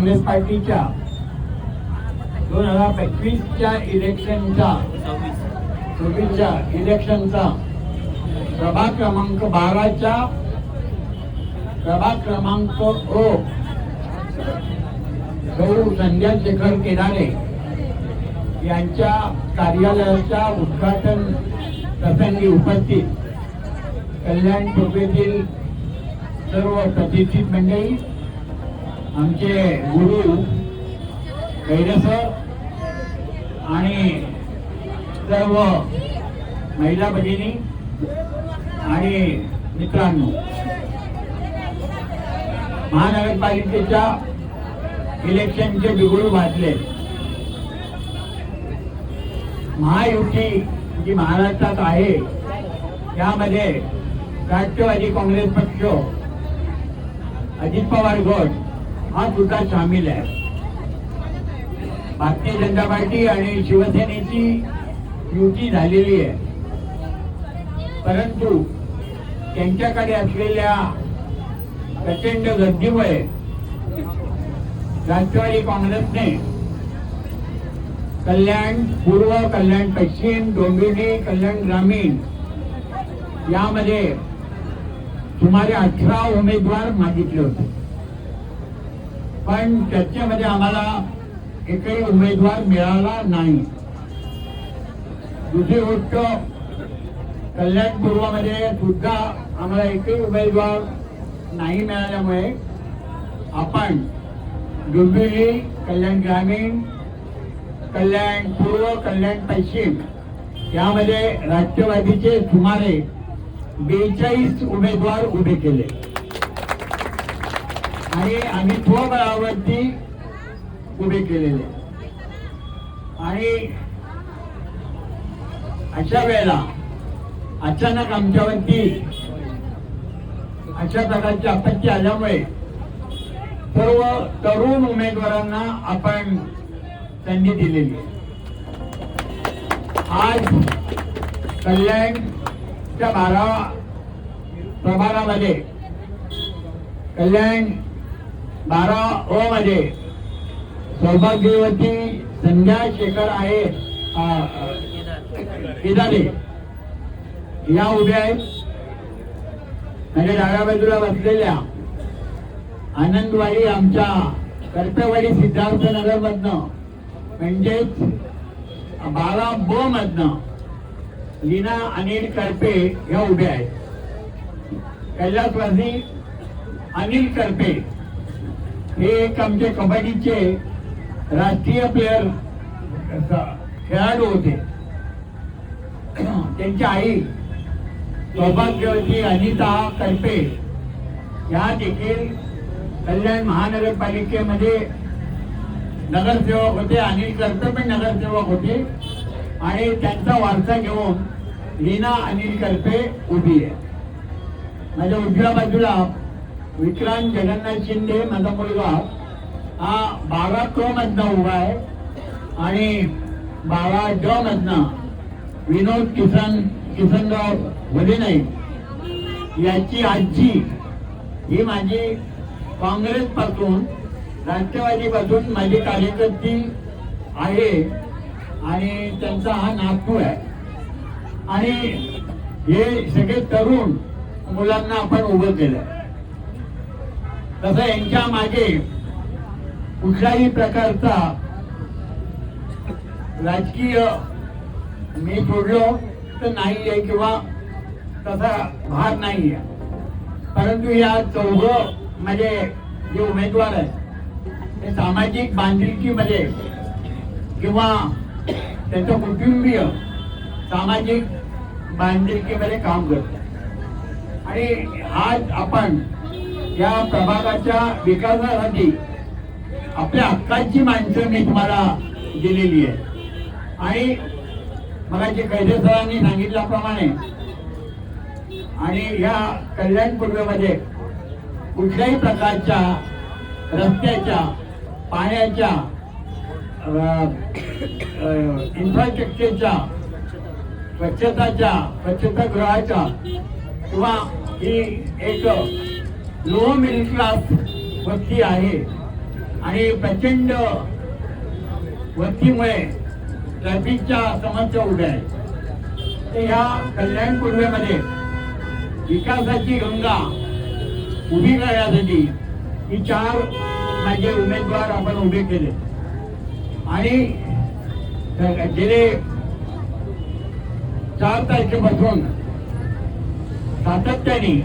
काँग्रेस पार्टीच्या 2025च्या इलेक्शनचा 26च्या इलेक्शनचा प्रभाग क्रमांक 12च्या प्रभाग क्रमांक ओ सौ संध्या शेखर केदारे यांच्या कार्यालयाच्या उद्घाटन प्रसंगी उपस्थित कल्याण पूर्वेतील सर्व प्रतिष्ठित मंडळी, आमचे गुरु कैरसर आणि सर्व महिला भगिनी आणि मित्रांनो, महानगरपालिकेच्या इलेक्शनचे बिगुल वाजले. महायुती जी महाराष्ट्रात आहे त्यामध्ये राष्ट्रवादी काँग्रेस पक्ष, अजित पवार गट हा सुद्धा सामील आहे. भारतीय जनता पार्टी आणि शिवसेनेची युती झालेली आहे, परंतु त्यांच्याकडे असलेल्या प्रचंड गर्दीमुळे राष्ट्रवादी काँग्रेसने कल्याण पूर्व, कल्याण पश्चिम, डोंबिवली, कल्याण ग्रामीण यामध्ये सुमारे 18 उमेदवार मागितले होते, पण त्याच्यामध्ये आम्हाला एकही उमेदवार मिळाला नाही. दुसरी गोष्ट, कल्याण पूर्वमध्ये सुद्धा आम्हाला एकही उमेदवार नाही मिळाल्यामुळे आपण डोंबिवली, कल्याण ग्रामीण, कल्याण पूर्व, कल्याण पश्चिम यामध्ये राष्ट्रवादीचे सुमारे 42 उमेदवार उभे केले आणि आम्ही स्वबळावरती उभे केलेले. आणि अशा वेळेला अचानक आमच्यावरती अशा प्रकारची आपत्ती आल्यामुळे सर्व तरुण उमेदवारांना आपण संधी दिलेली. आज कल्याणच्या 12 प्रभागामध्ये कल्याण 12 मध्ये सौभाग्यवती संध्या शेखर आहे केदारे या उभ्या आहेत. म्हणजे डाव्या बाजूला बसलेल्या आनंदवाडी आमच्या कर्पेवाडी सिद्धार्थनगर मधनं, म्हणजेच 12 मधनं लीना अनिल करपे या उभ्या आहेत. कैलासवासी अनिल करपे हे एक आमचे कबड्डीचे राष्ट्रीय प्लेयर खेळाडू होते. त्यांची आई सौभाग्यवती अनिता करपे या देखील कल्याण महानगरपालिकेमध्ये नगरसेवक होते. अनिल करपे पण नगरसेवक होते आणि त्यांचा वारसा घेऊन लीना अनिल करपे उभी आहे. माझ्या उजव्या बाजूला विक्रांत जगन्नाथ शिंदे माझा मुलगा हा 12 मधनं उभा आहे आणि 12 मधनं विनोद किसनराव वदेनाईक याची आजी ही माझी काँग्रेस पासून, राष्ट्रवादी पासून माझी कार्यकर्ती आहे आणि त्यांचा हा नातू आहे. आणि हे सगळे तरुण मुलांना आपण उभं केलं. तसं यांच्या मागे कुठल्याही प्रकारचा राजकीय मी सोडलो तर नाही आहे किंवा तसा भार नाही आहे, परंतु या 4 म्हणजे जे उमेदवार आहेत ते सामाजिक बांधिलकीमध्ये किंवा त्यांचं कुटुंबीय सामाजिक बांधिलकीमध्ये काम करतात. आणि आज आपण या प्रभागाच्या विकासासाठी आपल्या हक्काची माणसं मी तुम्हाला दिलेली आहे. आणि मगाशी कैदे सरांनी सांगितल्याप्रमाणे आणि या कल्याण पूर्वेमध्ये कुठल्याही प्रकारच्या रस्त्याच्या, पाण्याच्या, इन्फ्रास्ट्रक्चरच्या, स्वच्छतागृहाच्या किंवा ही एक लो मिडल क्लास वस्ती आहे आणि प्रचंड वस्तीमुळे ट्रॅफिकच्या समस्या उभ्या आहेत. तर ह्या कल्याण पूर्वेमध्ये विकासाची गंगा उभी करण्यासाठी ही 4 माझे उमेदवार आपण उभे केले आणि गेले 4 तारखेपासून सातत्याने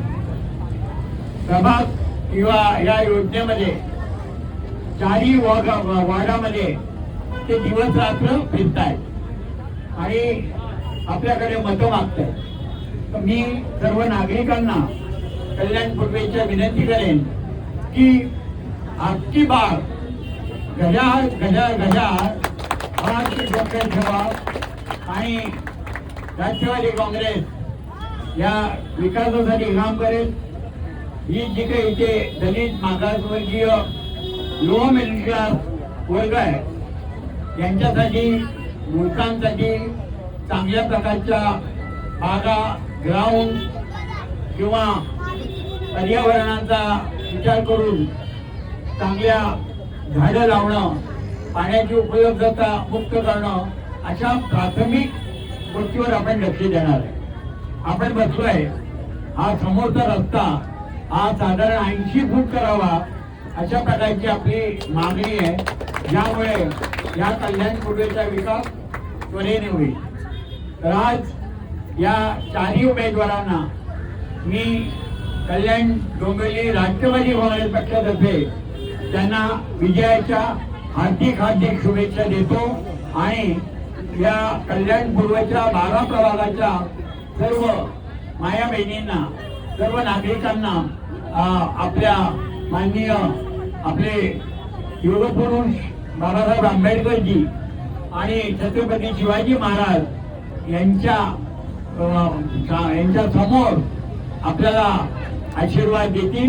प्रभाग किंवा या योजनेमध्ये 4ही वार्डामध्ये ते दिवस रात्र फिरतायत आणि आपल्याकडे मतं मागतायत. तर मी सर्व नागरिकांना कल्याण पूर्वेच्या विनंती करेन की आपकी बार गजा गजा गजा हात डोक्यात ठेवा आणि राष्ट्रवादी काँग्रेस या विकासासाठी काम करेल. ही जी काही इथे दलित मागासवर्गीय लो मिडल क्लास वर्ग आहे यांच्यासाठी मूर्खांसाठी चांगल्या प्रकारच्या बागा ग्राउंड किंवा पर्यावरणाचा विचार करून चांगल्या झाडं लावणं, पाण्याची उपलब्धता मुक्त करणं अशा प्राथमिक गोष्टीवर आपण लक्ष देणार आहे. आपण बसलोय हा समोरचा रस्ता हा साधारण 80 फूट करावा अशा प्रकारची आपली मागणी आहे, ज्यामुळे या कल्याण पूर्वेचा विकास त्वरेने होईल. तर आज या 4ही उमेदवारांना मी कल्याण डोंबिवली राष्ट्रवादी काँग्रेस पक्षातर्फे त्यांना विजयाच्या हार्दिक हार्दिक शुभेच्छा देतो आणि या कल्याण पूर्वच्या 12 प्रभागाच्या सर्व माया बहिणींना सर्व नागरिकांना आपल्या माननीय आपले योगपुरुष बाबासाहेब आंबेडकरजी आणि छत्रपती शिवाजी महाराज यांच्या समोर आपल्याला आशीर्वाद देतील.